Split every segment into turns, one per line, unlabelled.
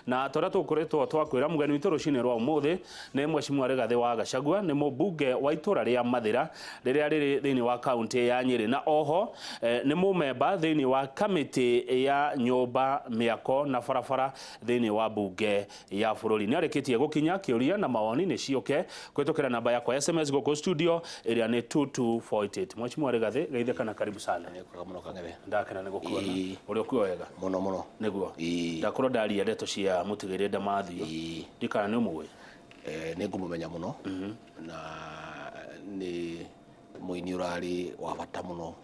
na tora tukuretwo twakwira mugeni witu Ruciini rwa umuthi ni Mheshimiwa Rigathi wa Gachagua ni mubunge wa itura ria Mathira riria riri thiini wa kaunti ya Nyeri na oho ni mumemba thiini wa kamiti ya nyumba miako na barabara thiini wa bunge ya bururi ni arikitie gukinya kiuria na mawoni ni cioke kwitukira namba yakwa SMS goko studio iria ni 2248. Mheshimiwa Rigathi geithia kana karibu sana
ni Kamau Kang'ethe
ndakena ni gukuona uri okuo wega
muno
niguo ndakoro ndaria ndeto cia mutigire ndamathio ndikana ni umwe
ni ngumumenya muno na ni muini urari wa bata muno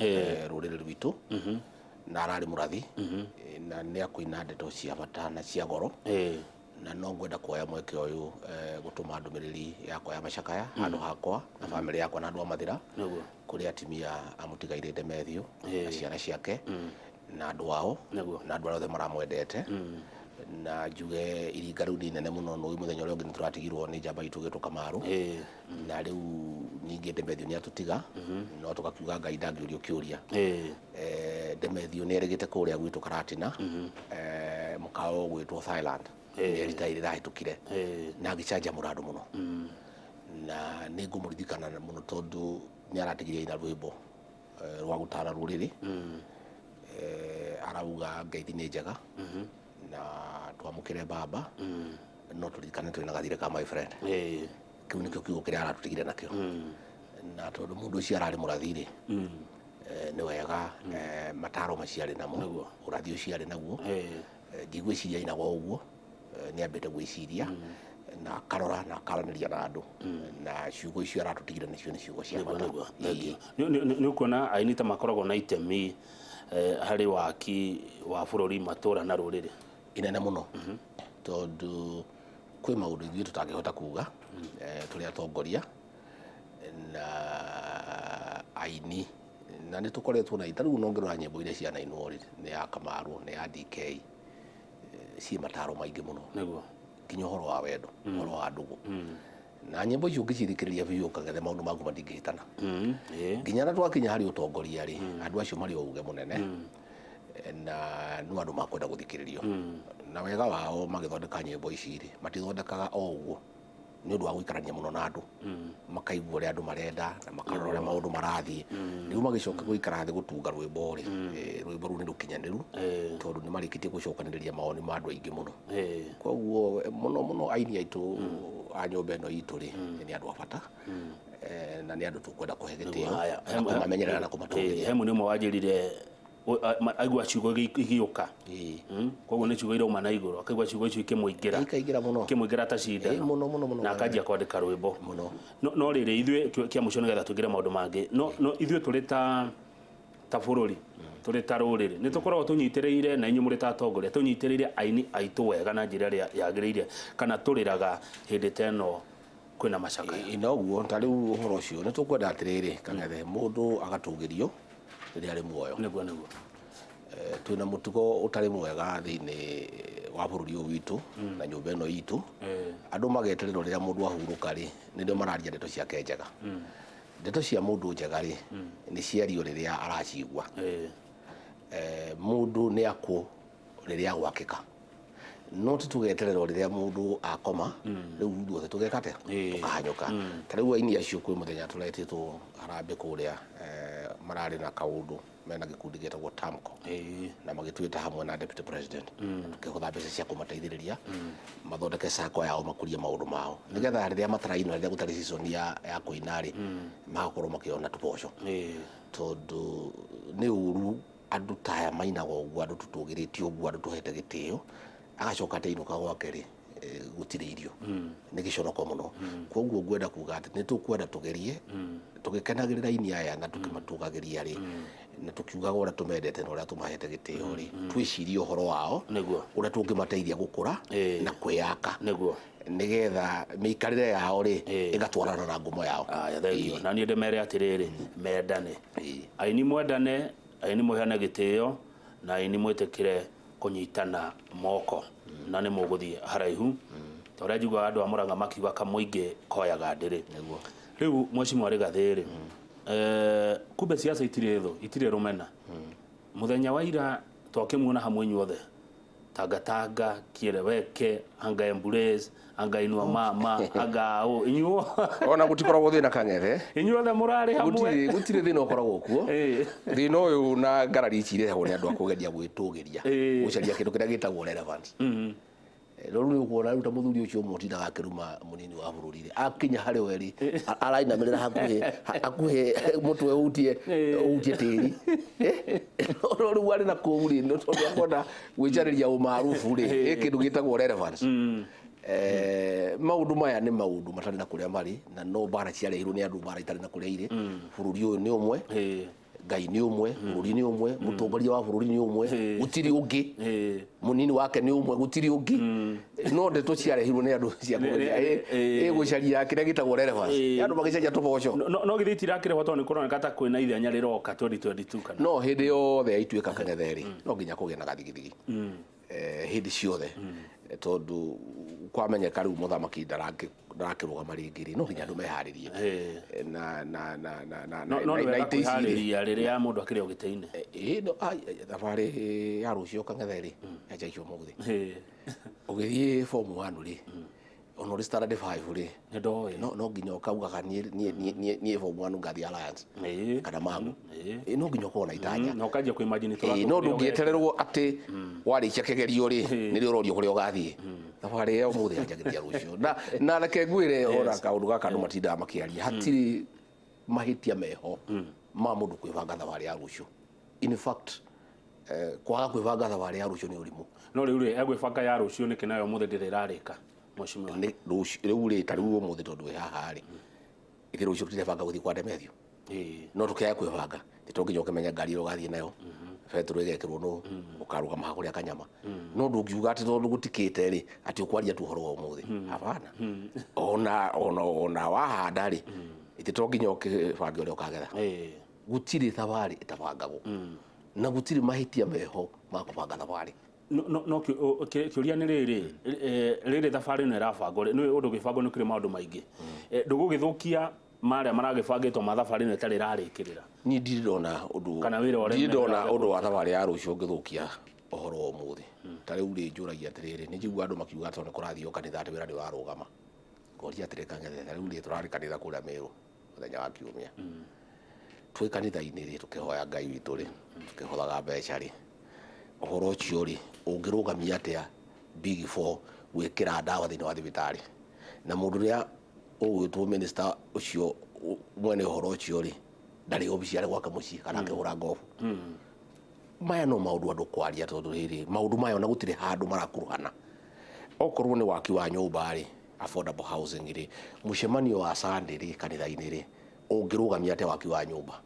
rurire rwitu na arari murathi na ni akuina ndeto cia bata na cia goro na no ngwenda kuoya mweke uyu gutuma ndumiriri yakwa ya macakaya andu hakwa na family yakwa na andu a Mathira kuri atimia amutigaire ndemethio na ciana ciake na andu ao na andu othe maramwendete na njuge iringa riu nene muno no muthenya uria ungi turatigirwo ni njamba itu gitu Kamaru na riu ningi ndemethio ni atutiga no tukakiuga Ngai ndangiurio kiuria ndemethio ni erigite kuria gwitu Karatina mukao gwitwo Thailand eritaire rahitukire na agicanja muradu muno na ni ngumuririkana muno tondu ni aratigirie ina rwimbo rwa gutara ruriri arauga ngeithi ni njega na twamukire baba no turirikane twina gathire ka my friend kiu nikio kiugo kiria aratutigire nakio na tondu mundu ucio arari murathire ni wega mataro maciari namo urathi ucio ari naguo ngigwiciria inagwo uguo ni ambite gwiciria na karora na karaniria na andu na ciugo icio aratutigire nicio ni ciugo cia bata
ni ukona ainita makoragwo na itemi hari waki wa bururi matura na ruriri
inene muno tondu kwi maundu ithuĩ tutangihota kuga turi atongoria na aini na ni tukoretwo na itaru no ngirora nyimbo iria cia iNooro ni ya Kamaru ni ya DK ci mataro maingi muno
niguo
kinya horo wa wendo horo wa ndugu na nyimbo icio ngicithikiriria biu Kang'ethe maundu maku matingihitana nginya na twakinya hari utongoria ri andu acio mari Uuge munene na nu andu makwenda guthikiririo na wega wao magithondeka nyimbo ici ri matithondekaga o uguo ni undu wa guikarania muno na andu makaigua ri andu marenda na makarora maundu marathie riu magicoka guikara thi gutunga rwimbo ri rwimbo ru ni rukinyaniru tondu ni marikitie gucokaniria maoni ma andu aingi muno koguo muno aini aitu a nyumba ino itu ri ni andu abata na ni andu tukwenda kuhe gitio kumamenyerera na kumatungiria
hemu ni mwe wajirire aigua ciugo igiuka koguo ni ciugo irauma na iguru akaigua ciugo icio
ikaigira
muno ta cinda
muno
na akajia kwandika rwimbo no riri ithuĩ kia mucio nigetha tugire maundu mangi no ithuĩ turi ta bururi turi ta ruriri ni tukoragwo tunyitiriire na inyu muri ta atongoria tunyitiriire aini aitu wega na njira ria yagiriire kana turiraga hindi teno kwina macaka
inoguo ntariu uhoro ucio ni tukwenda atiriri Kang'ethe mundu agatungirio riria ari muoyo
niguo
twina mutugo utari mwega thiini wa bururi witu na nyumba ino itu andu magetererwo riria mundu ahuruka ri ndio mararia ndeto ciake njega ndeto cia mundu njega ri ni ciario riria aracigua mundu ni aku riria gwakika no tugetererwo riria mundu akoma riu nduothe tugekate tukahanyuka tariu aini acio kwi muthenya turetitwo arambe kuria marari na kaundu mena gikundi getagwo Tamko na magitwita hamwe na deputy president tukihutha mbeca cia kumateithiriria mathondeke sako yao makurie maundu mao nigetha riria mataraino riria gutari season ya kuinari magakorwo makiona tuboco tondu ni uru andu taya mainago uguo andu tutugiritio uguo andu tuhete gitio agacoka teinuka gwake ri gutire irio ni giconoko muno koguo ngwenda kuga ati ni tukwenda tugerie tugikenagirira ini aya na tukimatugagiriria ri na tukiuga ora tumendete na ora tumahete gitio ri twicirie uhoro wao ura tungimateithia gukura na kwiyaka nigetha miikarire yao ri igatwarana na ngumo yao
thegio na ni ndemere atiriri mendane aini mwendane aini muheane gitio na aini mwitikire kunyitana moko na ni muguthie haraihu toria njuga andu a Murang'a makiuga kamuingi koyaga ndiri riu Mheshimiwa Rigathi ri kumbe siasa itire rumena muthenya wa ira twakimuona hamwe inyuothe Tangatanga, Kieleweke, anga Embulezi, anga Inua Mama, anga inyuo.
Ona gutikoragwo thina Kang'ethe.
Inyuo the murari hamwe.
Gutire thina ukoragwo kuo. Thina uyu na ngarari cirehagwo ni andu akugeria gwitugiria. Gucaria kindu kiria gitagwo relevance. Rĩu nĩ ũkuona rĩu ta mũthuri ũcio ũmwe ũtindaga akĩruma mũnini wa bũrũri akinya harĩ we rĩ arainamĩrĩra hakuhĩ mũtwe ũhutie tĩri no rĩu arĩ na kũu rĩ tondũ akwenda gwĩcarĩria ũmaarufu rĩ kĩndũ gĩtagwo relevance. Maũndũ maya nĩ maũndũ matarĩ na kũrĩa marĩ na no mbara ciarehirwo nĩ andũ mbara itarĩ na kũrĩa irĩ. Bũrũri ũyũ nĩ ũmwe, Ngai nĩ ũmwe, bũrũri nĩ ũmwe, mũtongoria wa bũrũri nĩ ũmwe, gũtirĩ ũngĩ, mũnini wake nĩ ũmwe, gũtirĩ ũngĩ. No ndeto ciarehirwo nĩ andũ cia gũcaria kĩrĩa gĩtagwo relevance. Andũ magĩcaria tũboco.
No githĩ itirakĩrehwo tondũ nĩ kũroneka ta kwĩna ithenya rĩroka 2022 kana.
No hĩndĩ yothe yaituĩka Kang'ethe rĩ no nginya kũgĩe na gathigithigi. Hĩndĩ ciothe tondũ kwamenyeka rĩu mũthamaki ndarakĩrũgama rĩngĩ rĩ no nginya andũ meharĩrie.
No kwĩharĩria rĩrĩa mũndũ akĩrĩ o gĩtĩ-inĩ.
Thabarĩ ya rũciũ Kang'ethe rĩ yanjagio mũthĩ. Ũgĩthiĩ form 1 rĩ ona ũrĩ standard 5 rĩ no nginya ũkaugaga niĩ form 1 ngathi Alliance kana Mangu. No nginya ũkorwo na itanya.
No ũkanjia kwĩimagine
no ndũngĩetererwo atĩ warĩkia kĩgerio rĩ nĩrĩo ũrorio kũrĩa ũgathiĩ. Thabarĩ ya ũmũthĩ yanjagĩria rũciũ na reke ngwĩre ona kaũndũ gaka andũ matindaga makĩaria hatirĩ mahĩtia meho ma mũndũ kwĩbanga thabarĩ ya rũciũ. In fact kwaga kwĩbanga thabarĩ ya rũciũ nĩ ũrimũ.
No rĩu rĩ egwĩbanga ya rũciũ nĩkĩ nayo ũmũthĩ ndĩrarĩka mheshimiwa.
Rĩu rĩ ta rĩu ũmũthĩ tondũ wĩ haha rĩ ithĩ rũciũ tũtirebanga gũthiĩ kwa Ndemethio. No tũkĩaga kwĩbanga to nginya ũkĩmenya ngari ĩrĩa ũgathiĩ nayo betũrũ ĩgekĩrwo nũ ũkarũgama kũrĩa Kanyama. No ndũngiuga atĩ tondũ gũtikĩte rĩ atĩ ũkwaria tu ũhoro wa ũmũthĩ. Hapana. Ona wahanda rĩ ithĩ to nginya ũkĩbange ũrĩa ũkagetha. Gũtirĩ thabarĩ ĩtabangagwo na gũtirĩ mahĩtia meho ma kũbanga thabarĩ.
No kĩũria nĩ rĩrĩ thabarĩ ĩno ĩrabangwo nĩ ũndũ gĩbangwo nĩ kĩrĩ maũndũ maingĩ. Ndũgũgĩthũkia marĩa maragĩbangĩtwo ma thabarĩ ĩno ĩtarĩ ĩrarĩkĩrĩra.
Niĩ ndirona ũndũ wa thabarĩ ya rũciũ ũngĩthũkia ũhoro wa ũmũthĩ. Ta rĩu rĩ njũragia atĩrĩrĩ nĩ njigua andũ makiuga tondũ nĩ kũrathiĩ kanitha atĩ wĩra nĩ warũgama. Ngoria atĩrĩ Kang'ethe rĩu rĩ tũrarĩ kanitha kũrĩa Meru mũthenya wa Kiumia. Twĩ kanitha-inĩ rĩ tũkĩhoya Ngai witũ rĩ tũkĩhothaga mbeca rĩ ũhoro ũcio rĩ ũngĩrũgamia atĩa Big 4 gwĩkĩra ndawa thĩinĩ wa thibitarĩ na mũndũ ũrĩa ũgwĩtwo minista ũcio mwene ũhoro ũcio rĩ ndarĩ obici arĩ gwaka mũciĩ kana akĩhũra ngobu. Maya no maũndũ andũ kwaria tondũ rĩrĩ maũndũ maya ona gũtirĩ handũ marakuruhana. Okorwo nĩ waki wa nyũmba rĩ affordable housing rĩ mũcemanio wa Sunday rĩ kanitha-inĩ rĩ ũngĩrũgamia atĩa waki wa nyũmba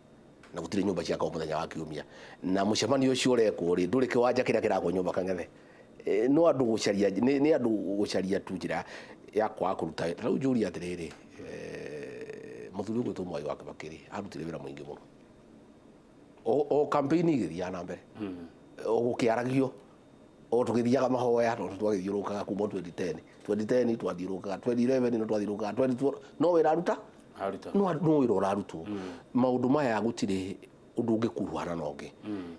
na gũtirĩ nyũmba cia kwa mũthenya wa Kiumia na mũcemanio ũcio ũrekwo rĩ ndũrĩ kĩwanja kĩrĩa kĩrakwo nyũmba Kang'ethe. No andũ gũcaria nĩ andũ gũcaria tu njĩra ya kwaga kũruta wĩra. Rĩu njũria atĩrĩrĩ mũthuri ũgwĩtwo Mwai wa Kĩbakĩ arutire wĩra mũingĩ mũno. O campaign igĩthiaga na mbere gũkĩaragio o tũgĩthiaga mahoya twagĩthiũrũrũkaga kuma 2010 twathiũrũrũkaga 2011 no twathiũrũrũkaga 2012 no wĩra aruta no wĩra ũrarutwo. Maũndũ maya gũtirĩ ũndũ ũngĩkuruhana na ũngĩ.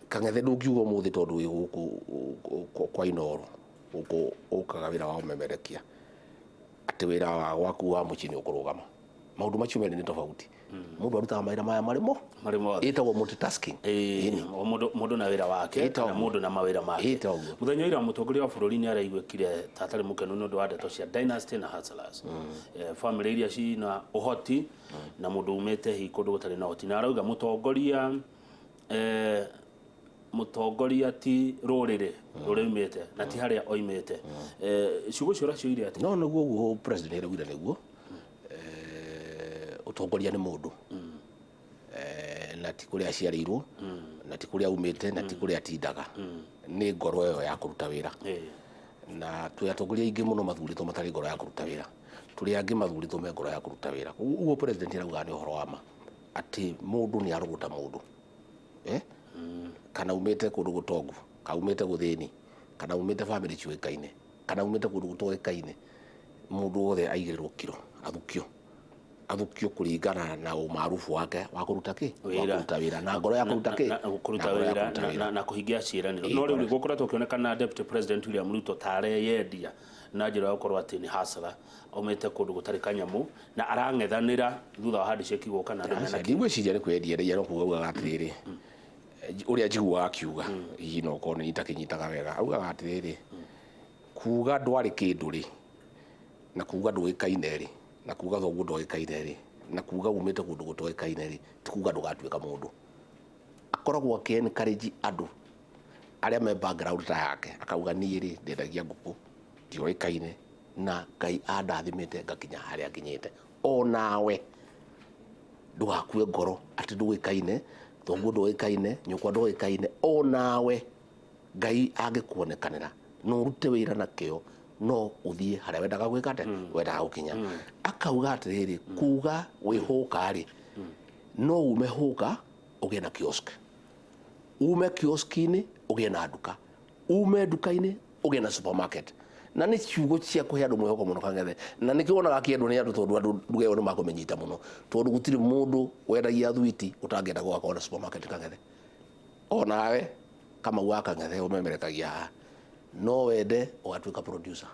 Kang'ethe ndũngiuga ũmũthĩ tondũ wĩ gũkũ kwa iNooro gũkũ ũkaga wĩra wa ũmemerekia atĩ wĩra waku wa mũciĩ nĩ ũkũrũgama. Maũndũ macio merĩ nĩ tofauti. Mũndũ arutaga mawĩra maya marimo ĩtagwo multitasking.
Mũndũ na wĩra wake kana mũndũ na mawĩra make. Mũthenya ira mũtongoria wa bũrũri nĩ araiguĩkire ta atarĩ mũkenu nĩ ũndũ wa ndeto cia dynasty na hustlers. Famĩlĩ iria cina ũhoti na mũndũ umĩte hihi kũndũ gũtarĩ na ũhoti na arauga mũtongoria ti rũrĩrĩ rũrĩumĩte na ti harĩa oimĩte. Ciugo cio ũraciũire atĩ
no nĩguo ũguo president araugire nĩguo ũtongoria nĩ mũndũ na ti kũrĩa aciarĩirwo na ti kũrĩa umĩte na ti kũrĩa atindaga nĩ ngoro ĩyo ya kũruta wĩra. Na twĩ atongoria aingĩ mũno mathurĩtwo matarĩ ngoro ya kũruta wĩra tũrĩ angĩ mathurĩtwo me ngoro ya kũruta wĩra. Ũguo president arauga nĩ ũhoro wa ma atĩ mũndũ nĩ arogota mũndũ kana umĩte kũndũ gũtongu kana umĩte gũthĩni kana umĩte famĩlĩ ciũĩkaine kana umĩte kũndũ gũtoĩkaine mũndũ wothe aigĩrĩrwo kiro athukio athukio kuringana na umaarufu wake wa kuruta wira na ngoro ya kuruta wira
na kuhingia ciiraniro no riu gukoretwo kionekana deputy president William Ruto tareyendia na njira ya gukorwo ati ni hasara aumite kundu gutari kanyamu na arang'ethanira thutha wa handshake guka na ndumena
ngwiciria ni kwendia no kuuga atiriri uria njiguaga akiuga hihi no korwo nitakinyitaga wega augaga atiriri kuuga ndwari kindu ri na kuuga ndwikaine ri na kuuga thoguo ndwikaine ri na kuuga umite kundu gutwikaine ri ti kuuga ndugatuika mundu akoragwo aki-encourage andu aria me background ta yake akauga nie ri ndendagia nguku ndioikaine na Ngai andathimite ngakinya haria nginyite onawe ndugakue ngoro ati ndwikaine thoguo ndwikaine nyukwa ndwikaine onawe Ngai angikuonekanira no urute wira na kio no uthie haria wendaga gwikate wendaga gukinya akauga atiriri kuuga wihuka ri no ume huka ugie na kiosk ume kioskini ugie na duka ume dukaini ugie na supermarket na ni ciugo cia kuhe andu mwihoko muno Kang'ethe na ni kionaga kiendu ni andu tondu andu ndugeo ni makumenyita muno tondu gutiri mundu wendagia thwiti utangenda gwaka na supermarket Kang'ethe onawe Kamau Kang'ethe umemerekagia no wende ugatuika producer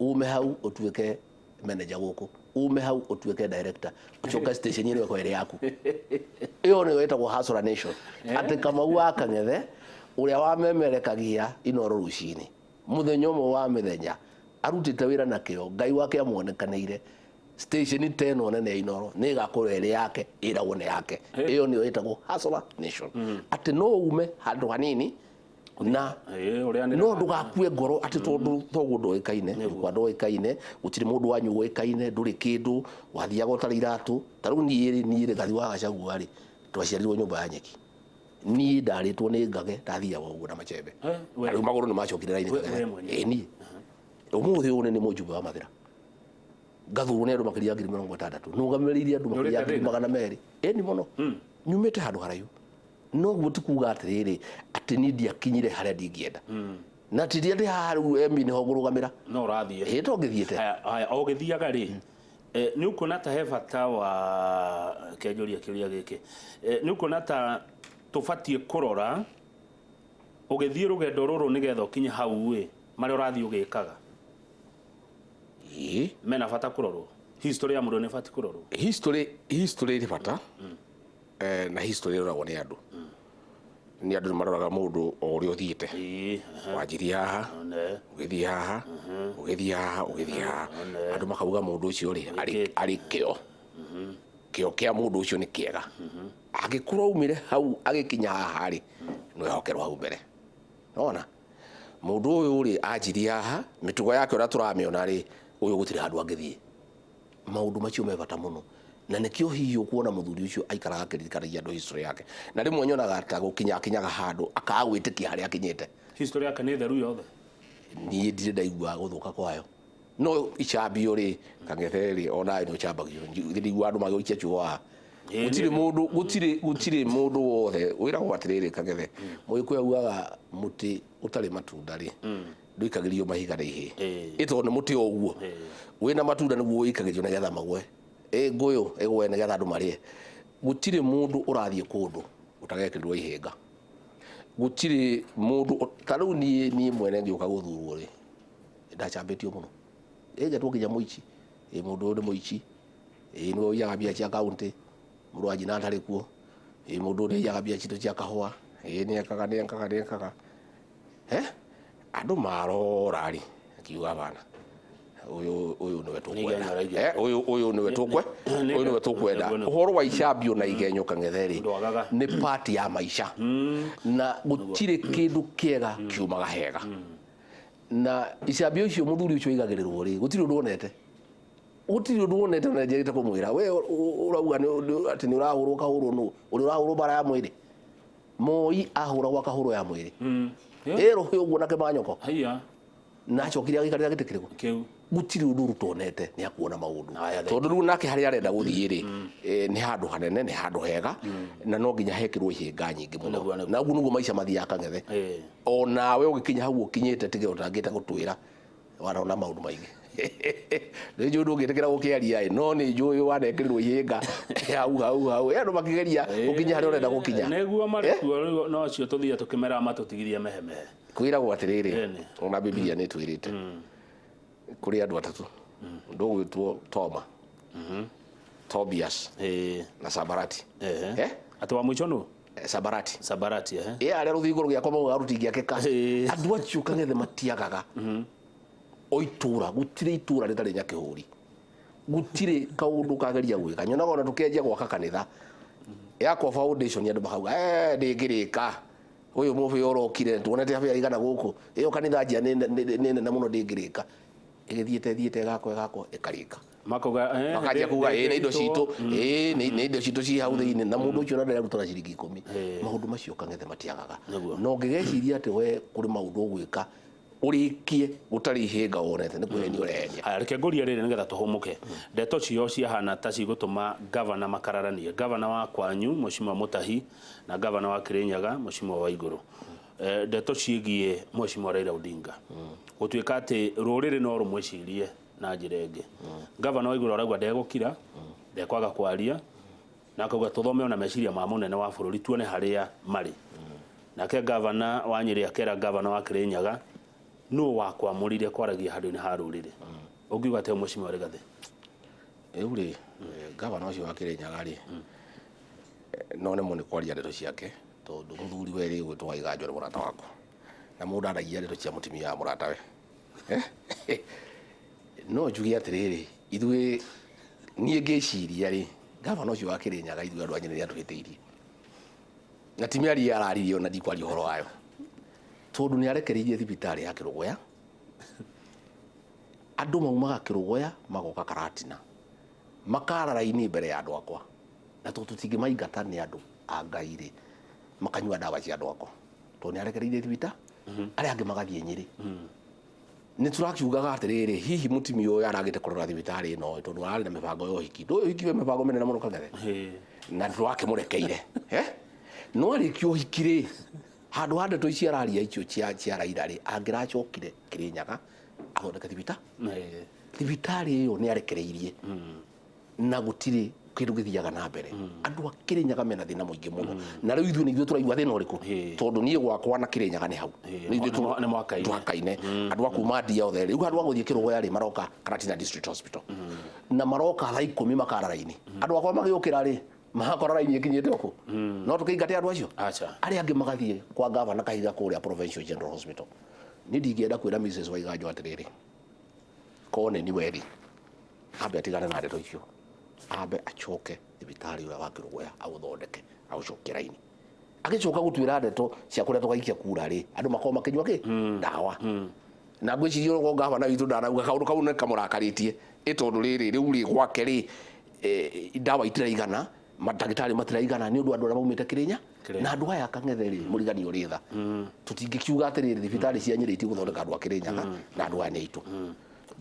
ume hau utuike manager guku ume hau utuike director ucoka station ile kwa ile yaku iyo ni wetagwo hustler nation ati Kamau Kang'ethe uria wamemerekagia iNooro Ruciini muthenya umwe wa mithenya arutite wira na kio Ngai wake amuonekanire station 10 nene ya iNooro ni gakorwo iri yake iragwo ni yake iyo ni wetagwo hustler nation ati no ume handu hanini na no ndugakue ngoro ati tondu thoguo ndwikaine kwa ndwikaine gutiri mundu wanyu gwikaine nduri kindu wathiaga utari iratu taru nie Rigathi wa Gachagua ri twaciarirwo nyumba ya nyeki nie ndaritwo ni ngage ndathiaga uguo na machembe riu maguru ni macokire raini nie umuthi uyu ni mujumbe wa mathira ngathurwo ni andu makiria 60,000 nugamiririe andu makiria 200,000 ni muno nyumite handu haraihu no gutikuga atiriri ati ni ndiakinyire haria ndingienda na tiria ndi haru emi ni ho ngurugamira
no rathie
to ngithiete
haya o githiaga ri ni ukona ta he bata wa kenjuria kiria giki ni ukona ta tubatie kurora ugithie rugendo ruru nigetha ukinye hau mari urathie ugikaga mena bata kurorwo history ya mundu ni bati kurorwo history ni bata na history roragwo ni andu ni andu maroraga mundu o uria uthiite wanjiri haha ugithie haha ugithie haha andu makauga mundu ucio ri ari kio kia mundu ucio ni kiega agikurwo umire hau agikinya haha ri no hokerwo hau mbere ona mundu uyu ri anjiri haha mitugo yake ora turamiona ri uyu gutiri handu angithie maundu macio me bata muno na nikio hiyo kuona muthuri ucio aikaraga akiririkanagia andu history yake na rimwe nyonaga ta gukinyaga handu akagwitikia haria akinyite history yake ni theru yothe
ni ndire ndaigua guthuka kwayo no icambio ri Kang'ethe ri ona no chambagio ndigua andu magiukia chuwa gutiri mundu wothe wiragwo atiriri Kang'ethe muikuya ugaga muti utari matunda ri nduikagirio mahiga na ihe ito ni muti oguo wina matunda niguo ikagirio na getha magwe nguyu egwe nigetha andu marie gutiri mundu urathie kundu utagekirwo ihinga gutiri mundu taru ni mwene ngiuka guthurwo ri ndachambetio muno eje tukinya muici mundu ni muici no yaga bia cia county mundu ajina atari kuo mundu ni yaga bia citu cia kahua ni akaga andu marora ri akiuga bana uyu niwe tukwenda uyu niwe tukwenda uhoro wa icambio na igenyo Kang'ethe ri ni part ya maisha na gutire kindu kiega kiumaga hega na icambio icio muthuri ucio igagirirwo ri gutire undu wonete na njirite kumwira we urauga ati ni urahurwo kahurwo no urahurwo bara ya mwiri Moi ahuragwo kahurwo ya mwiri ero huyo guona ke manyoko haya na chokiri agikarira gitikirigo kiu gutiri undu rutonete ni akuona maundu tondu riu nake hari arenda guthie ri ni handu hanene ni handu hega na no nginya hekirwo ihinga nyingi muno na ugu nugo maisha mathia Kang'ethe ona we ugikinya hau ukinyite tige utangite gutwira wanaona maundu maingi nä njå ndå ngä tä kä ra gå kä aria no nä njå ä wanekä rä rwo ihä nga hau andå makigeria gå kinya harä a å renda gå kinya
neguo marä kuo no cio tå thia tå kä mera matå tigithia mehemehe
kwä ragwo atä rä rä ona bibilia nä twä rä te kå rä andå atatå ndå gwä two Toma Tobias na Sabarati
atä wa mwico no
Sabarati
arä
a rå thingo rå gä akwa mau aruti ngä akä ka andå acio Kang'ethe matiagaga o itũra gutire itũra ritarĩ nya kĩhũri gutire kaũndũ kageria gwĩka nyonaga ona tũkĩanjia gwaka kanitha yakwa foundation andũ makauga ndĩngĩrĩka ũyũ mũbĩ ũrokire tuonete abĩa igana gũkũ ĩyo kanitha njia nĩ nene mũno ndĩngĩrĩka ĩgĩthiĩte gakwa ĩkarĩka makajia kuga nĩ indo citũ nĩ indo citũ ci hau thĩinĩ na mũndũ ũcio ndarerutana ciringi 10 maũndũ macio Kang'ethe matiagaga no ngĩgeciria atĩ we kũrĩ maũndũ ũgwĩka urikie gutari ihinga wonete nä kwä ni å renia
reke ngå ria rä rä nä getha tå hå må ke ndeto cio ciahana ta cigåtũma gavana makararanie gavana wa kwanyu Mheshimiwa Mutahi na gavana wa Kirinyaga Mheshimiwa Waiguru ndeto ciĩgiĩ Mheshimiwa Raila Odinga gũtuĩka atĩ rũrĩrĩ no rũmwĩcirie na njĩra ĩngĩ gavana Waiguru arauga ndegũkira ndekwaga kwaria na akauga tũthome ona meciria ma mũnene wa bũrũri tuone harĩa marĩ nake gavana wa Nyĩrĩ akera gavana wa Kirinyaga no wakwamũrire kwaragia handũ-inĩ ha rũrĩrĩ ũngiuga atĩ Mheshimiwa Rigathi
rĩu rĩ gavana ũcio wa Kirinyaga rĩ no nĩ mũnĩ kwaria ndeto ciake tondũ mũthuri we rĩ gwĩtwo Waiganjo nĩ mũrata wakwa na mũndũ aragia ndeto cia mũtumia wa mũratawe no njuge atĩrĩrĩ ithuĩ niĩ ngĩciria rĩ gavana ũcio wa Kirinyaga ithuĩ andũ a Nyĩrĩ nĩatũhĩtĩirie na timiaria araririe ona ndikwaria ũhoro wayo tondu nä arekereirie thibitarä ya Kĩrũgũya andå maumaga Kĩrũgũya magoka Karatina makara raini mbere ya andå akwa na tå tingä maingata nä andå a Ngai rĩ makanyua ndawa cia andå akwa tondũ nĩ arekereirie thibita arĩa angĩ magathiĩ Nyĩrĩ nĩ tũrakiugaga atĩrĩrĩ hihi mũtumia ũyũ aragĩte kũrora thibitarĩ ĩno tondũ ararĩ na mĩbango ya ũhiki ndũĩ ũhiki we mĩbango mĩnene mũno Kang'ethe na ndwakĩmũrekeire no arĩkia ũhiki rĩ handũ ha ndeto ici araria icio cia Raila rĩ angĩracokire Kirinyaga athondeke thibitarĩ ĩyo nĩ arekereirie na gũtirĩ kĩndũ gĩthiaga na mbere andũ a Kirinyaga mena thĩna mũingĩ mũno na rĩu ithuĩ nĩithuĩ tũraigua thĩna ũrĩkũ tondũ niĩ gwakwa na Kirinyaga nĩ hau nĩ mwakaine andũ a kuma ndia othe rĩu andũ a gũthiĩ Kĩrũgũya rĩ maroka Karatina District Hospital na maroka thaa 10 makara raini andũ akwa magĩũkĩra rĩ mahakora raini ĩkinyĩte ũkũ no tũkĩingate andũ acio arĩa angĩ magathiĩ kwa gavana kahiga kũrĩa Provincial General Hospital nĩ ndingĩenda kwĩra Mrs Waiganjo atĩrĩrĩ kone ni weri ambe atigane na ndeto icio ambe acoke thibitarĩ ũrĩa wa Kĩrũgũya aũthondeke aũcokie raini agĩcoka gũtuĩra ndeto cia kũrĩa tũgaikia kura rĩ andũ makorwo makĩnyua ndawa na ngwĩciria ũrĩa gavana witũ ndanauga kaũndũ kau nĩ kamũrakarĩtie tondũ rĩrĩ rĩu rĩ gwake rĩ ndawa itiraigana mandagĩtarĩ matiraigana nĩ ũndũ andũ arĩa maumĩte Kĩrĩnya na andũ aya Kang'ethe rĩ mũrigani ũrĩ tha tũtingĩkiuga atĩrĩrĩ thibitarĩ cia Nyĩrĩ itigũthondeka andũ a Kĩrĩnyaga na andũ aya nĩ aitũ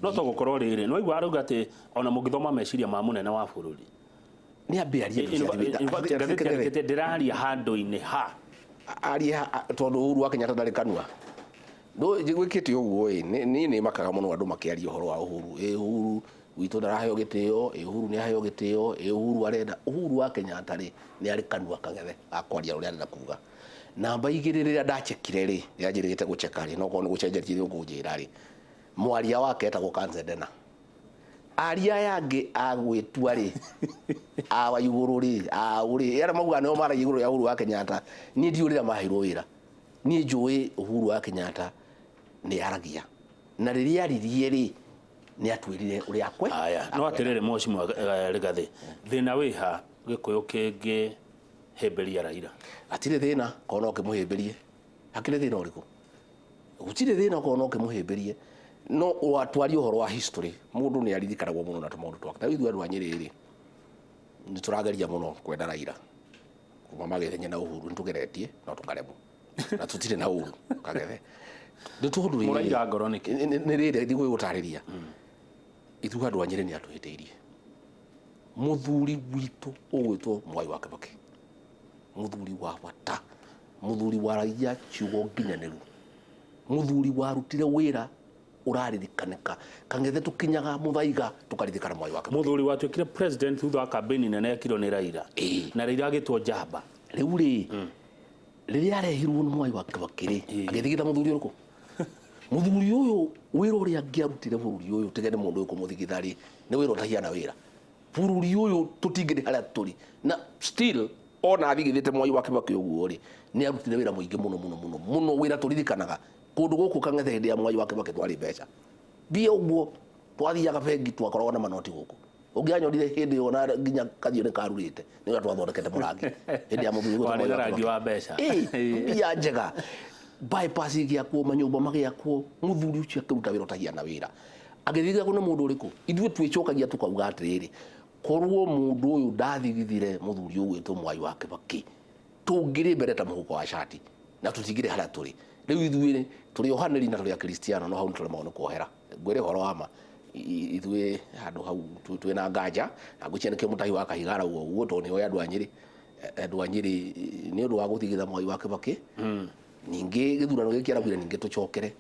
no to gũkorwo rĩrĩ no igua arauga atĩ ona mũngĩthoma meciria ma mũnene wa bũrũri
nĩ ambĩaria
ndĩraria handũ-inĩ ha
aria tondũ Uhuru wa Kenyatta ndarĩ kanua gwĩkĩte ũguo niĩ nĩ makaga mũno andũ makĩaria ũhoro wa Uhuru Uhuru witũ ndaraheo gĩtĩo Uhuru nĩ aheo gĩtĩo Uhuru arenda Uhuru wa Kenyatta rĩ nĩ arĩ kanua Kang'ethe akwaria ũrĩa arenda kuga namba 2 rĩrĩa ndachekire rĩ nĩanjĩrĩte gũcheka rĩ no korwo nĩ gũcenjetie ũkũnjĩra rĩ mwaria wake etagwo Kanzedena aria yangĩ agwĩtua rĩ awa igũrũ rĩ ũrĩ arĩa mauga nĩo maragia igũrũ ya Uhuru wa Kenyatta niĩ ndiũ rĩrĩa maheirwo wĩra niĩ njũĩ Uhuru wa Kenyatta nĩ aragia na rĩrĩa aririe rĩ nĩ atuĩrire ũrĩa akwe
no atĩrĩrĩ Mheshimiwa Rigathi thĩna wĩ ha Gĩkũyũ kĩngĩ hĩmbĩria Raila
atirĩ thĩna korwo no kĩmũhĩmbĩrie hakĩrĩ thĩna ũrĩkũ gũtirĩ thĩna korwo no kĩmũhĩmbĩrie no watwaria ũhoro wa history mũndũ nĩ aririkanagwo mũno na tũmaũndũ twake ta ithuĩ andũ a Nyĩrĩ rĩ nĩ tũrageria mũno kwenda Raila kuma magĩthenya na Uhuru nĩ tũgeretie no tũkaremwo na tũtirĩ na Uhuru Kang'ethe nĩ tondũ
mũraiga ngoro nĩkĩ
nĩ rĩrĩ ndigũgũtarĩria ithuĩ andũ a Nyĩrĩ nĩ atũhĩtĩirie mũthuri witũ ũgwĩtwo Mwai wa Kĩbakĩ mũthuri wa bata mũthuri wa raia ciugo nginyanĩru mũthuri warutire wĩra uraririkaneka Kang'ethe tukinyaga muthaiga tukaririkana Mwai wa Kibaki
muthuri watuikire president thutha wa campaign nene ekirwo ni Raila na Raila agitwo njamba
riu riria arehirwo ni Mwai wa Kibaki agithigitha muthuri uruku muthuri uyu wira uria angiarutire bururi uyu tigene mundu uyu kumuthigitha ri ni wira utahiana wira bururi uyu tutingire haria turi na still ona athigithite Mwai wa Kibaki uguo ri ni arutire wira muingi muno wira turirikanaga kundu guku Kang'ethe hindi ya Mwai wa Kibaki twari mbeca bia uguo twathiaga bengi twakoragwo na manoti guku ungianyonire hindi ona nginya kathio ni karurite ni ga twathondekete murangi hindi ya muthuri
guku ni rangi wa mbeca
bia njega bypass giakuo manyumba magiakuo muthuri ucio akiruta wira utahiana wira agithithia kuna mundu uriku ithue twicokagia tukauga atiriri korwo mundu uyu ndathigithire muthuri uyu witwo Mwai wa Kibaki tungire mbere ta muhuko wa shati na tutigire haria turi riu ithue turi ohaniri na turi a Kristiano no hau turi maono kuohera ngwire horo wama ithue handu hau twina nganja na gucianike mutahi wa kahigara uguo to ni andu anyiri ni undu wa guthigitha Mwai wa Kibaki ningi githurano giki aragwire ningi tucokere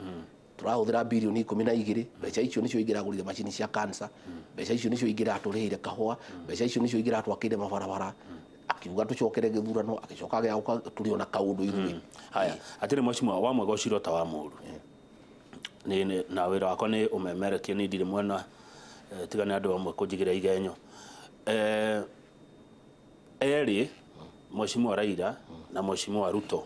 turahuthira bilioni 12 mbeca icio nicio ingiragurire macini cia cancer mbeca icio nicio ingiraturihire kahua mbeca icio nicio ingiratwakire mabarabara akiuga tucokere githurano agicoka gya turiona kaundu ithue
haya atire mheshimiwa wa mwega uciro ta wa muru ni na wira wako ni umemerekie ni ndire mwena tigane andu amwe kunjigira igenyo eri mheshimiwa Raila na mheshimiwa Ruto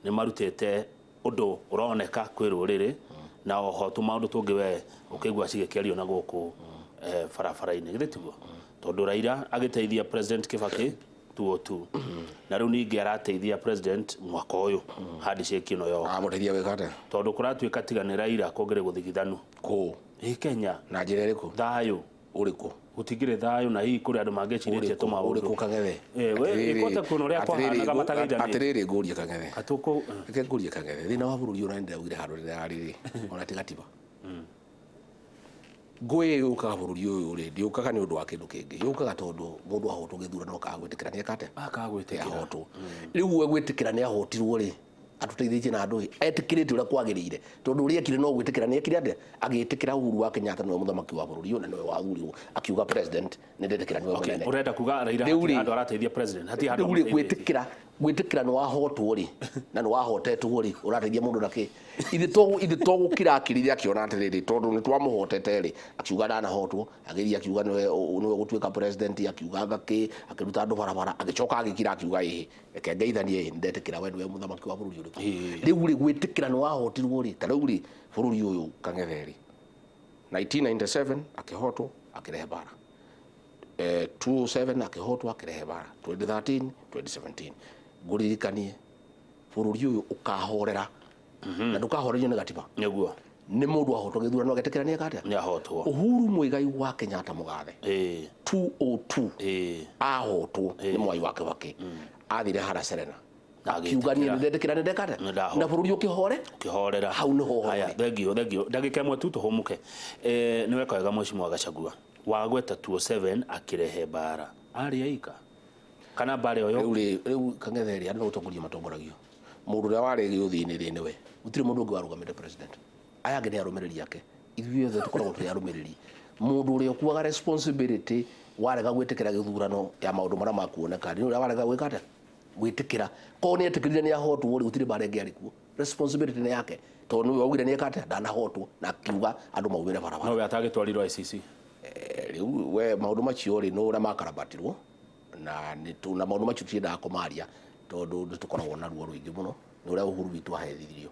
ni marutete undu uroneka kwi ruriri na oho tu maundu tungi we ukigwa cigekerio na guku barabara-ini githitugo tondu Raila agiteithia president Kibaki 202 na riu ningi arateithia president mwaka uyu handshake ino yo
amuteithia wikate
tondu kuratuika tigane Raila kongere guthigithanu
ku Kenya na njira iriku
thayu
uriku
gutigire thayu na hii kuri andu mangeciritie tu maundu
uriku Kang'ethe
we ikote kuno ria kwahanaga matagaithani
atiriri ngurie Kang'ethe
atuko
ike ngurie Kang'ethe thina wa bururi urenda ugire handu riri ona tigatiba ngwe yukaga bururi uyu ri ndiukaga ni undu wa kindu kingi yukaga tondu mundu ahotwo githurano akagwitikira ni akate
akagwitikira
ahotwo riu we gwitikira ni ahotirwo ri atuteithitie na andu etikirite uria kwagirire tondu uria ekire no gwitikira ni ekire ande agitikira Uhuru wa Kenyatta niwe muthamaki wa bururi na niwe wathurirwo akiuga president ni ndetikira niwe munene
urenda kuga Raila andu arateithia president hati handu
gwitikira ni wahotwo ri na ni wahotetwo ri urateithia mundu naki ithe to gukira akirire akiona atiriri tondu ni twamuhotete ri akiuga ndanahotwo agiria akiuga niwe gutuika president akiuga ngaki akiruta andu barabara agicoka agikira akiuga reke ngeithanie ndetikira we niwe muthamaki wa bururi uriku riu ri gwitikira ni wahotirwo ri ta riu ri bururi uyu Kang'ethe ri 1997 akihotwo akirehe bara 2007 akihotwo akirehe bara 2013 2017 nguririkanie bururi uyu ukahorera na ndukahorerio ni gatiba
niguo
ni mundu ahotwo githurano agetikira ni akate
ni ahotwo
Uhuru Muigai wa Kenyatta mugathe 202 ahotwo ni Mwai wa Kibaki athire hara Serena akiuga ni ndendekira ni ndekate na bururi ukihorera hau ni ho
haya thengio ndagika imwe tu tuhumuke ni weka wega mheshimiwa Gachagua wagweta 207 akirehe bara ari aika kana bare oyo
riu Kang'ethe ri andu utongoria matongoragio mundu ria waregi uthini ri niwe utire mundu ungi warugamite president aya ngene arumiriri yake ithuĩ othe tukoragwo turi arumiriri mundu ria kuaga responsibility warega gwitikira githurano ya maundu maria makuoneka ni uria warega gwikate gwitikira ko ni etikirire ni ahotwo ri utire bare ngi arikuo responsibility ni yake to ni waugire ni ekate ndanahotwo na akiuga andu maumire barabara
no we atagitwarirwo ICC
riu we maundu macio ri no uria makarabatirwo na ni tuna maundu macio tiendaga kumaria tondu tukoragwo na ruo ruingi muno ni uria Uhuru witu ahethithirio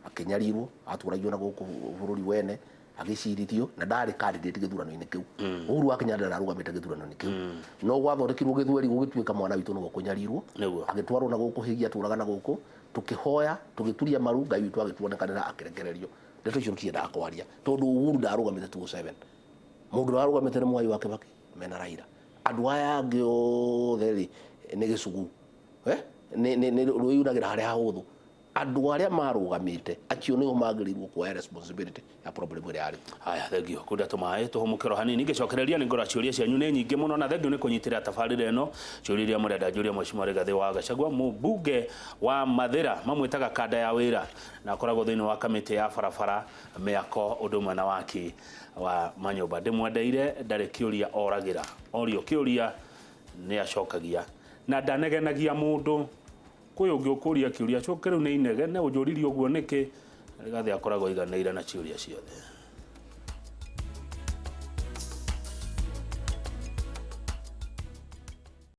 akinyarirwo aturagio na guku bururi wene agicirithio na ndari candidate githurano-ini kiu Uhuru wa Kenyatta ndarugamite githurano-ini kiu no gwathondekirwo githweri gugituika mwana witu no kunyarirwo agitwarwo na guku higia turaga na guku tukihoya tugituria maru Ngai witu agituonekanira akirekererio ndeto icio tiendaga kwaria tondu Uhuru ndarugamite 27 mundu ndarugamite ni Mwai wa Kibaki mena Raila andu aya angi othe ri ni gicugu ni ruyuragira haria hahuthu andu aria marugamite acio nio magĩrĩirwo kuoya responsibility ya problem ĩrĩa yarĩ.
Haya, thengio kunda tumaĩ tuhumukĩro hanini ngicokereria nĩ ngora ciũria cianyu nĩ nyingĩ mũno na thengio nĩ kũnyitĩrĩra tabarĩra ĩno. Ciũria iria mũrenda njũria Mheshimiwa Rigathi wa Gachagua, mũmbunge wa Mathĩra, mamwĩtaga kanda ya wĩra na akoragwo thĩinĩ wa kamĩtĩ ya barabara, mĩako, ũndũ ũmwe na waki wa manyũmba. Ndĩmwendeire ndarĩ kĩũria oragĩra, orio kĩũria nĩ acokagia na ndanegenagia mũndũ. Kwĩ ũngĩ ũkũria kĩũria cũke rĩu nĩ inegene ũnjũririe ũguo nĩkĩ. Rigathi akoragwo aiganĩire na ciũria ciothe.